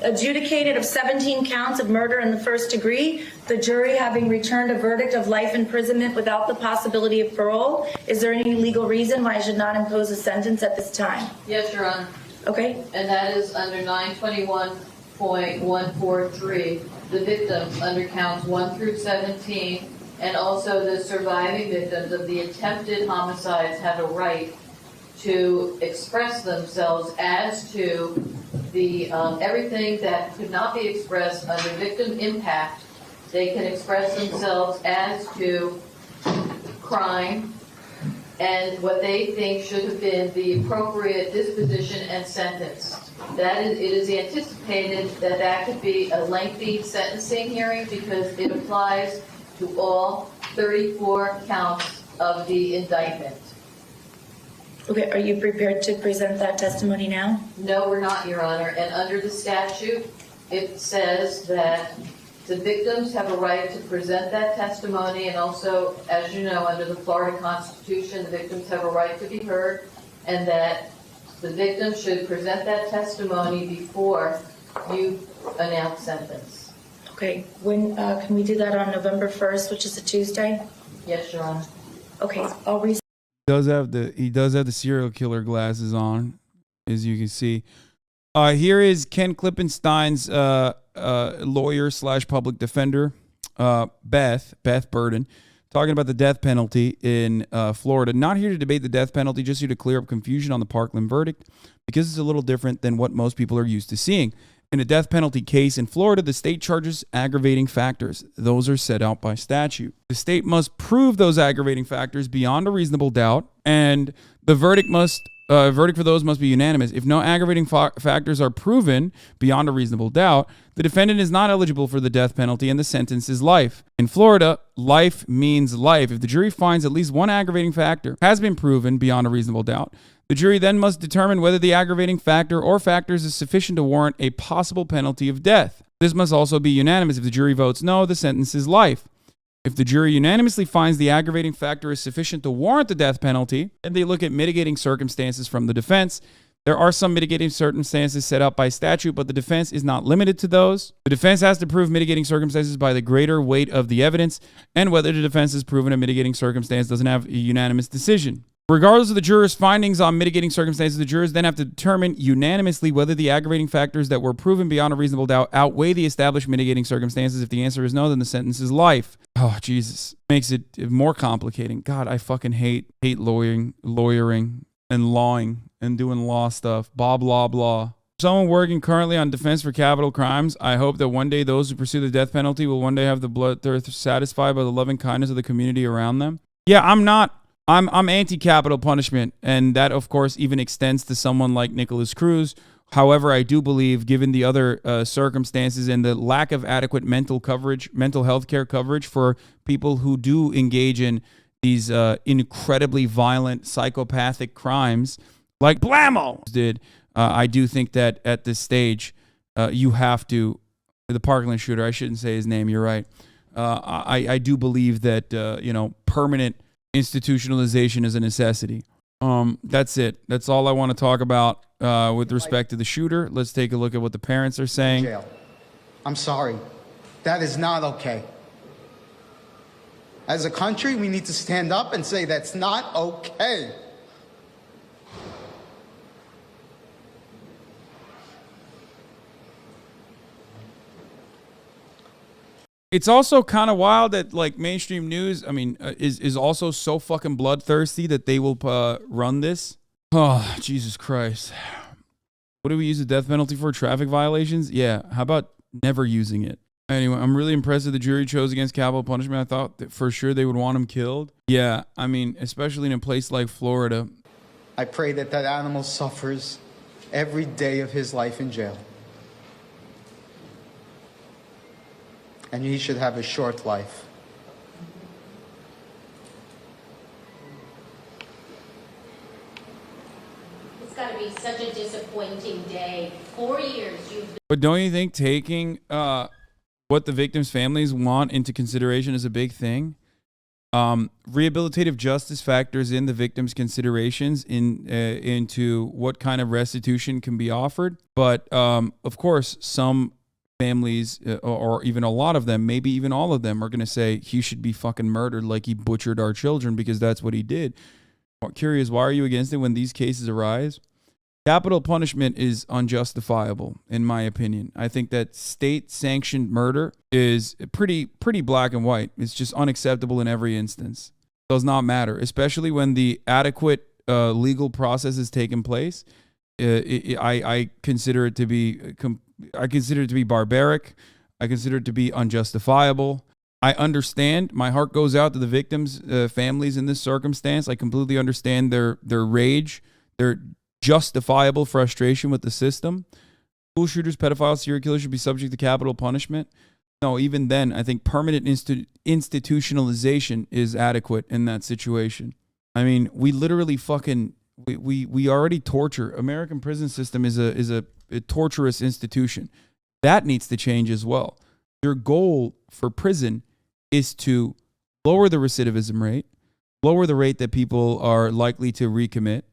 adjudicated of 17 counts of murder in the first degree, the jury having returned a verdict of life imprisonment without the possibility of parole. Is there any legal reason why I should not impose a sentence at this time? Yes, Your Honor. Okay. And that is under 921.143, the victims under counts 1 through 17, and also the surviving victims of the attempted homicides have a right to express themselves as to the everything that could not be expressed under victim impact. They can express themselves as to crime and what they think should have been the appropriate disposition and sentence. It is anticipated that that could be a lengthy sentencing hearing because it applies to all 34 counts of the indictment. Okay, are you prepared to present that testimony now? No, we're not, Your Honor. And under the statute, it says that the victims have a right to present that testimony, and also, as you know, under the Florida Constitution, the victims have a right to be heard, and that the victim should present that testimony before you announce sentence. Okay, when can we do that on November 1st, which is a Tuesday? Yes, Your Honor. Okay, I'll read. He does have the serial killer glasses on, as you can see. Here is Ken Klippenstein's lawyer / public defender, Beth Burden, talking about the death penalty in Florida. Not here to debate the death penalty, just here to clear up confusion on the Parkland verdict, because it's a little different than what most people are used to seeing. In a death penalty case in Florida, the state charges aggravating factors. Those are set out by statute. The state must prove those aggravating factors beyond a reasonable doubt, and the verdict for those must be unanimous. If no aggravating factors are proven beyond a reasonable doubt, the defendant is not eligible for the death penalty and the sentence is life. In Florida, life means life. If the jury finds at least one aggravating factor has been proven beyond a reasonable doubt, the jury then must determine whether the aggravating factor or factors is sufficient to warrant a possible penalty of death. This must also be unanimous. If the jury votes no, the sentence is life. If the jury unanimously finds the aggravating factor is sufficient to warrant the death penalty, then they look at mitigating circumstances from the defense. There are some mitigating circumstances set out by statute, but the defense is not limited to those. The defense has to prove mitigating circumstances by the greater weight of the evidence, and whether the defense has proven a mitigating circumstance doesn't have a unanimous decision. Regardless of the jurors' findings on mitigating circumstances, the jurors then have to determine unanimously whether the aggravating factors that were proven beyond a reasonable doubt outweigh the established mitigating circumstances. If the answer is no, then the sentence is life. Oh, Jesus. Makes it more complicating. God, I fucking hate lawyering and lawing and doing law stuff. Blah, blah, blah. Someone working currently on defense for capital crimes, I hope that one day those who pursue the death penalty will one day have the bloodthirst satisfied by the loving kindness of the community around them. Yeah, I'm anti-capital punishment, and that, of course, even extends to someone like Nicholas Cruz. However, I do believe, given the other circumstances and the lack of adequate mental health care coverage for people who do engage in these incredibly violent, psychopathic crimes, like Blammo did, I do think that at this stage, you have to, the Parkland shooter, I shouldn't say his name, you're right. I do believe that, permanent institutionalization is a necessity. That's it. That's all I want to talk about with respect to the shooter. Let's take a look at what the parents are saying. Jail. I'm sorry. That is not okay. As a country, we need to stand up and say that's not okay. It's also kind of wild that mainstream news, is also so fucking bloodthirsty that they will run this. Oh, Jesus Christ. What do we use the death penalty for? Traffic violations? Yeah. How about never using it? Anyway, I'm really impressed that the jury chose against capital punishment. I thought that for sure they would want him killed. Yeah. Especially in a place like Florida. I pray that animal suffers every day of his life in jail. And he should have a short life. It's got to be such a disappointing day. 4 years you've... But don't you think taking what the victims' families want into consideration is a big thing? Rehabilitative justice factors in the victim's considerations into what kind of restitution can be offered. But of course, some families, or even a lot of them, maybe even all of them, are going to say he should be fucking murdered like he butchered our children because that's what he did. I'm curious, why are you against it when these cases arise? Capital punishment is unjustifiable, in my opinion. I think that state-sanctioned murder is pretty black and white. It's just unacceptable in every instance. Does not matter, especially when the adequate legal process has taken place. I consider it to be barbaric. I consider it to be unjustifiable. I understand. My heart goes out to the victims' families in this circumstance. I completely understand their rage, their justifiable frustration with the system. School shooters, pedophiles, serial killers should be subject to capital punishment. No, even then, I think permanent institutionalization is adequate in that situation. I mean, we literally we already torture. American prison system is a torturous institution. That needs to change as well. Your goal for prison is to lower the recidivism rate, lower the rate that people are likely to recommit,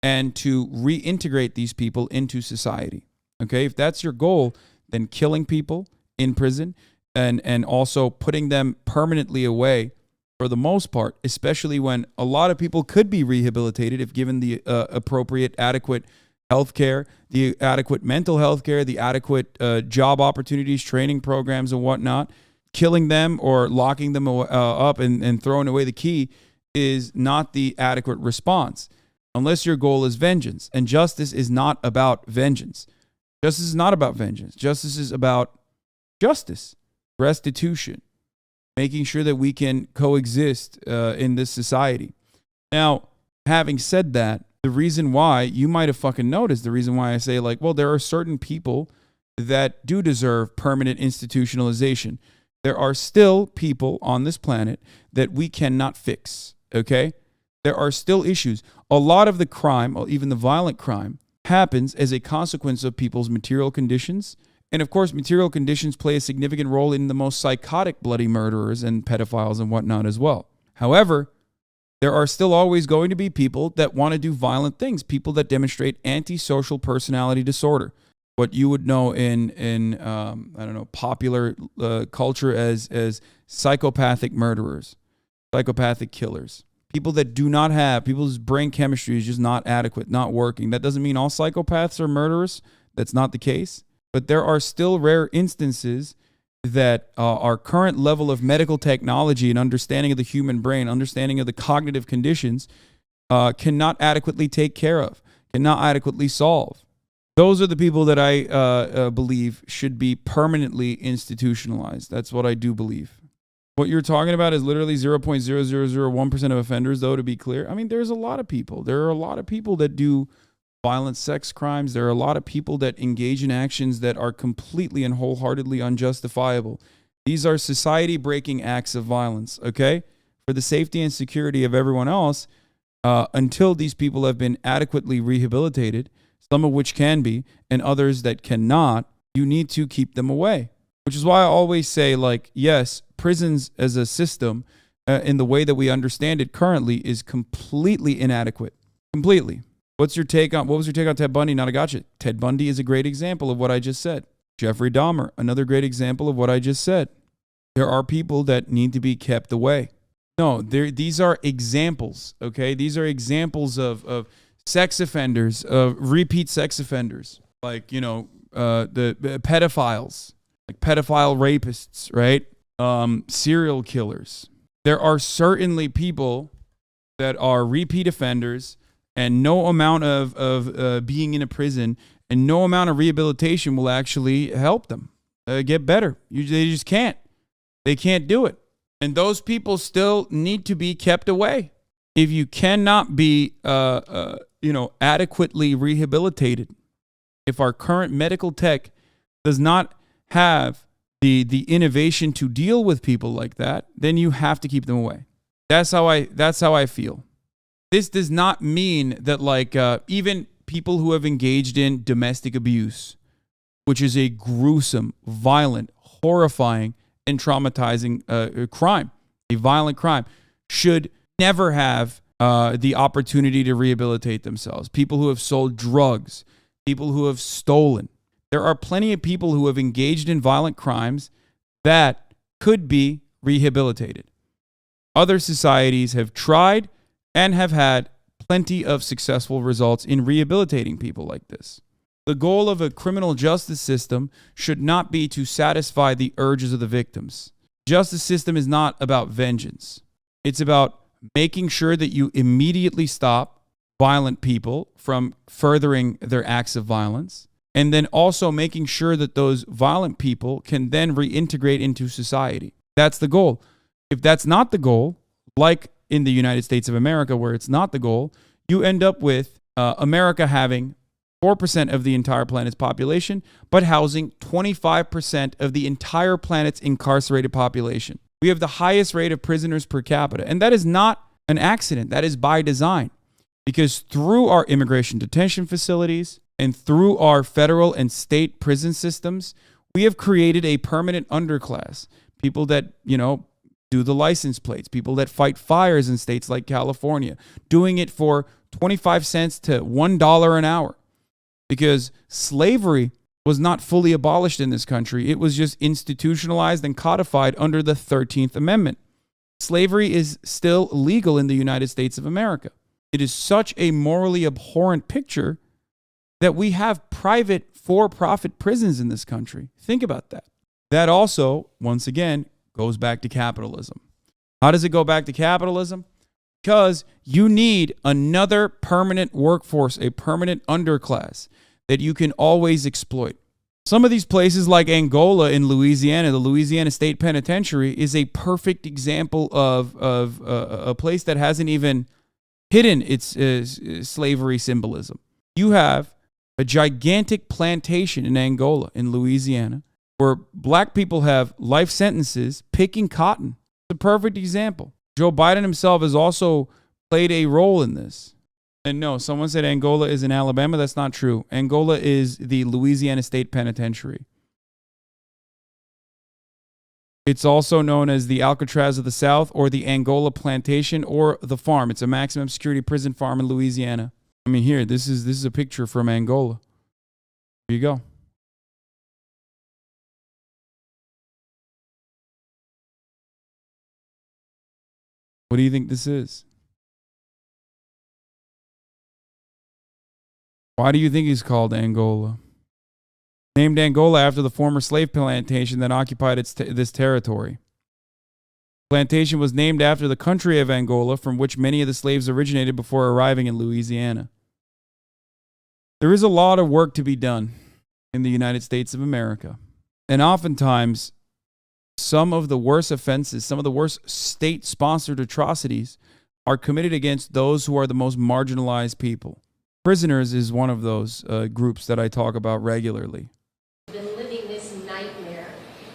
and to reintegrate these people into society. Okay, if that's your goal, then killing people in prison and also putting them permanently away for the most part, especially when a lot of people could be rehabilitated if given the appropriate, adequate health care, the adequate mental health care, the adequate job opportunities, training programs and whatnot. Killing them or locking them up and throwing away the key is not the adequate response. Unless your goal is vengeance. And justice is not about vengeance. Justice is not about vengeance. Justice is about justice, restitution, making sure that we can coexist in this society. Now, having said that, the reason why, you might have fucking noticed, the reason why I say, like, well, there are certain people that do deserve permanent institutionalization. There are still people on this planet that we cannot fix, okay? There are still issues. A lot of the crime, or even the violent crime, happens as a consequence of people's material conditions. And of course, material conditions play a significant role in the most psychotic bloody murderers and pedophiles and whatnot as well. However, there are still always going to be people that want to do violent things, people that demonstrate antisocial personality disorder. What you would know in I don't know, popular culture as psychopathic murderers, psychopathic killers. People that do not have, people's brain chemistry is just not adequate, not working. That doesn't mean all psychopaths are murderers. That's not the case. But there are still rare instances that our current level of medical technology and understanding of the human brain, understanding of the cognitive conditions, cannot adequately take care of, cannot adequately solve. Those are the people that I believe should be permanently institutionalized. That's what I do believe. What you're talking about is literally 0.0001% of offenders, though, to be clear. I mean, there's a lot of people. There are a lot of people that do violent sex crimes. There are a lot of people that engage in actions that are completely and wholeheartedly unjustifiable. These are society-breaking acts of violence, okay? For the safety and security of everyone else, until these people have been adequately rehabilitated, some of which can be, and others that cannot, you need to keep them away. Which is why I always say, like, yes, prisons as a system, in the way that we understand it currently, is completely inadequate. Completely. What was your take on Ted Bundy? Not a gotcha. Ted Bundy is a great example of what I just said. Jeffrey Dahmer, another great example of what I just said. There are people that need to be kept away. No, these are examples, okay? These are examples of sex offenders, of repeat sex offenders, like, you know, the pedophiles, like pedophile rapists, right? Serial killers. There are certainly people that are repeat offenders, and no amount of being in a prison and no amount of rehabilitation will actually help them get better. They just can't. They can't do it. And those people still need to be kept away. If you cannot be, adequately rehabilitated, if our current medical tech does not have the innovation to deal with people like that, then you have to keep them away. That's how I feel. This does not mean that, like, even people who have engaged in domestic abuse, which is a gruesome, violent, horrifying, and traumatizing crime, a violent crime. should never have the opportunity to rehabilitate themselves. People who have sold drugs, people who have stolen. There are plenty of people who have engaged in violent crimes that could be rehabilitated. Other societies have tried and have had plenty of successful results in rehabilitating people like this. The goal of a criminal justice system should not be to satisfy the urges of the victims. Justice system is not about vengeance. It's about making sure that you immediately stop violent people from furthering their acts of violence, and then also making sure that those violent people can then reintegrate into society. That's the goal. If that's not the goal, like in the United States of America, where it's not the goal, you end up with America having 4% of the entire planet's population, but housing 25% of the entire planet's incarcerated population. We have the highest rate of prisoners per capita, and that is not an accident. That is by design, because through our immigration detention facilities and through our federal and state prison systems, we have created a permanent underclass. People that, do the license plates, people that fight fires in states like California, doing it for 25 cents to $1 an hour. Because slavery was not fully abolished in this country. It was just institutionalized and codified under the 13th Amendment. Slavery is still legal in the United States of America. It is such a morally abhorrent picture that we have private for-profit prisons in this country. Think about that. That also, once again, goes back to capitalism. How does it go back to capitalism? Because you need another permanent workforce, a permanent underclass that you can always exploit. Some of these places like Angola in Louisiana, the Louisiana State Penitentiary, is a perfect example of a place that hasn't even hidden its slavery symbolism. You have a gigantic plantation in Angola, in Louisiana, where black people have life sentences picking cotton. It's a perfect example. Joe Biden himself has also played a role in this. And no, someone said Angola is in Alabama. That's not true. Angola is the Louisiana State Penitentiary. It's also known as the Alcatraz of the South, or the Angola Plantation, or the farm. It's a maximum security prison farm in Louisiana. I mean, here, this is a picture from Angola. Here you go. What do you think this is? Why do you think he's called Angola? Named Angola after the former slave plantation that occupied this territory. Plantation was named after the country of Angola, from which many of the slaves originated before arriving in Louisiana. There is a lot of work to be done in the United States of America. And oftentimes, some of the worst offenses, some of the worst state-sponsored atrocities are committed against those who are the most marginalized people. Prisoners is one of those groups that I talk about regularly. Been living this nightmare,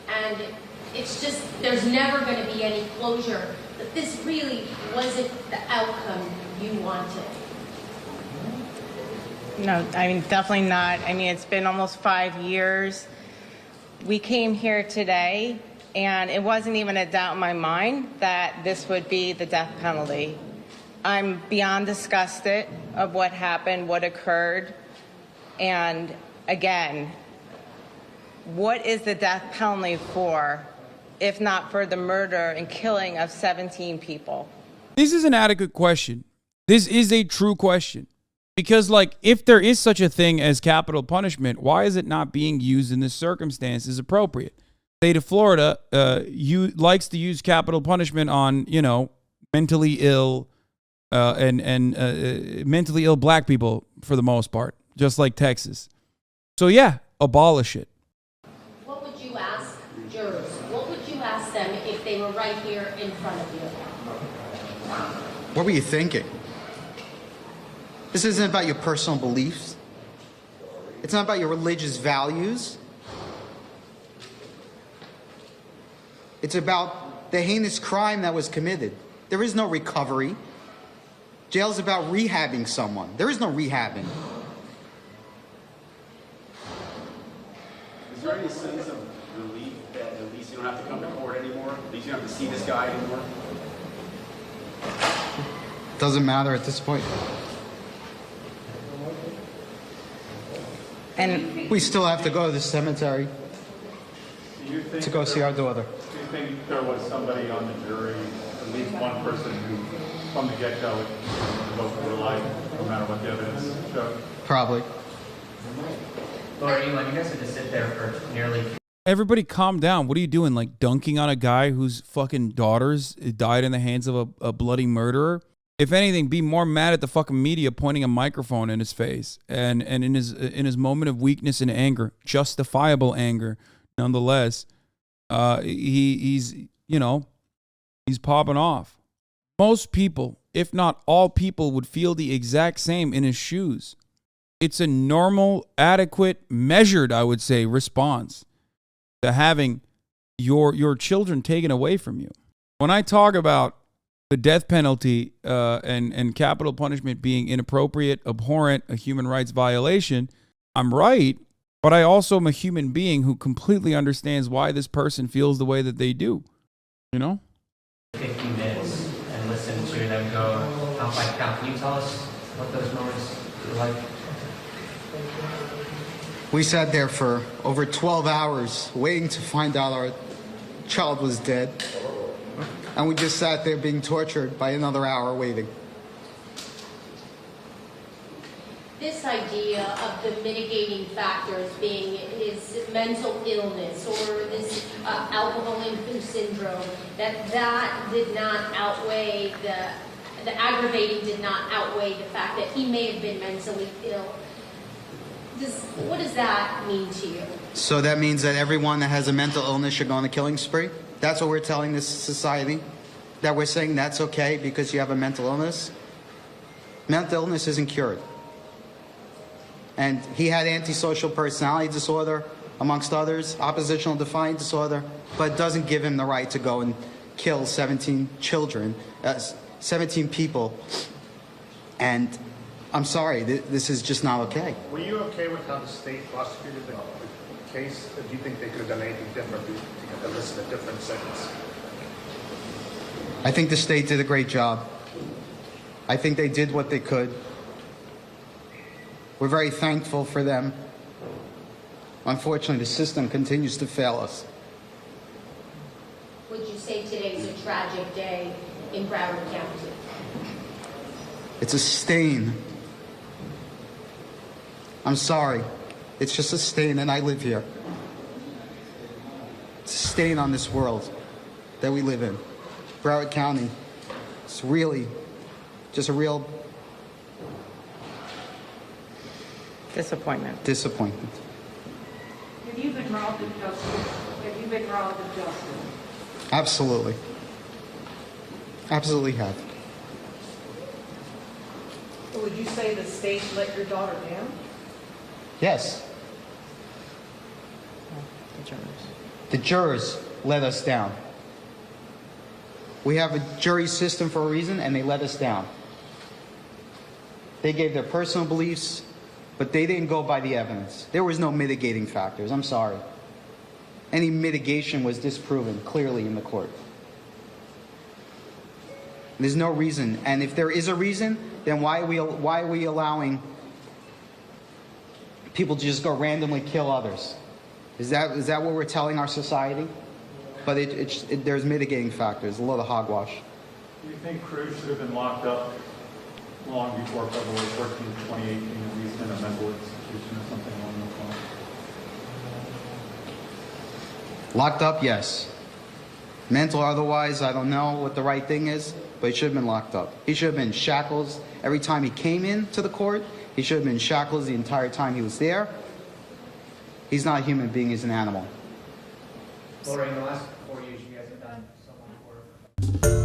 and it's just, there's never going to be any closure, that this really wasn't the outcome you wanted. No, I mean, definitely not. I mean, it's been almost 5 years. We came here today, and it wasn't even a doubt in my mind that this would be the death penalty. I'm beyond disgusted of what happened, what occurred. And again, what is the death penalty for, if not for the murder and killing of 17 people? This is an adequate question. This is a true question. Because, if there is such a thing as capital punishment, why is it not being used in this circumstance as appropriate? The state of Florida likes to use capital punishment on, mentally ill and mentally ill black people for the most part, just like Texas. So yeah, abolish it. What would you ask jurors? What would you ask them if they were right here in front of you? What were you thinking? This isn't about your personal beliefs. It's not about your religious values. It's about the heinous crime that was committed. There is no recovery. Jail's about rehabbing someone. There is no rehabbing. Is there any sense of relief that at least you don't have to come to court anymore? At least you don't have to see this guy anymore? Doesn't matter at this point. And We still have to go to the cemetery Do you think to go see our daughter. Do you think there was somebody on the jury, at least one person who, from the get-go, would vote for her life, no matter what the evidence showed? Probably. Laura, you guys had to sit there for nearly. Everybody calm down. What are you doing? Like dunking on a guy whose fucking daughters died in the hands of a bloody murderer? If anything, be more mad at the fucking media pointing a microphone in his face and in his moment of weakness and anger, justifiable anger, nonetheless. He's popping off. Most people, if not all people, would feel the exact same in his shoes. It's a normal, adequate, measured, I would say, response to having your children taken away from you. When I talk about the death penalty and capital punishment being inappropriate, abhorrent, a human rights violation, I'm right, but I also am a human being who completely understands why this person feels the way that they do. You know? 50 minutes and listen to them go count by count. Can you tell us what those moments were like? We sat there for over 12 hours waiting to find out our child was dead. And we just sat there being tortured by another hour waiting. This idea of the mitigating factors being his mental illness or this alcohol-induced syndrome, that did not outweigh the aggravating did not outweigh the fact that he may have been mentally ill. What does that mean to you? So that means that everyone that has a mental illness should go on a killing spree? That's what we're telling this society? That we're saying that's okay because you have a mental illness? Mental illness isn't cured. And he had antisocial personality disorder, amongst others, oppositional defiant disorder, but it doesn't give him the right to go and kill 17 children, 17 people. And I'm sorry, this is just not okay. Were you okay with how the state prosecuted the case? Or do you think they could have done anything differently to elicit a different sentence? I think the state did a great job. I think they did what they could. We're very thankful for them. Unfortunately, the system continues to fail us. Would you say today's a tragic day in Broward County? It's a stain. I'm sorry. It's just a stain, and I live here. It's a stain on this world that we live in. Broward County. It's really just a real disappointment. disappointment. Have you been robbed of justice? Have you been robbed of justice? Absolutely. Absolutely have. Or would you say the state let your daughter down? Yes. The jurors let us down. We have a jury system for a reason, and they let us down. They gave their personal beliefs, but they didn't go by the evidence. There was no mitigating factors. I'm sorry. Any mitigation was disproven clearly in the court. There's no reason. And if there is a reason, then why are we allowing people to just go randomly kill others? Is that what we're telling our society? But there's mitigating factors, a lot of hogwash. Do you think Cruz should have been locked up long before February 14, 2018, at least in a mental institution or something along those lines? Locked up, yes. Mental or otherwise, I don't know what the right thing is, but he should have been locked up. He should have been shackles every time he came into the court. He should have been shackles the entire time he was there. He's not a human being, he's an animal. Laura, in the last 4 years, you guys have done so much work.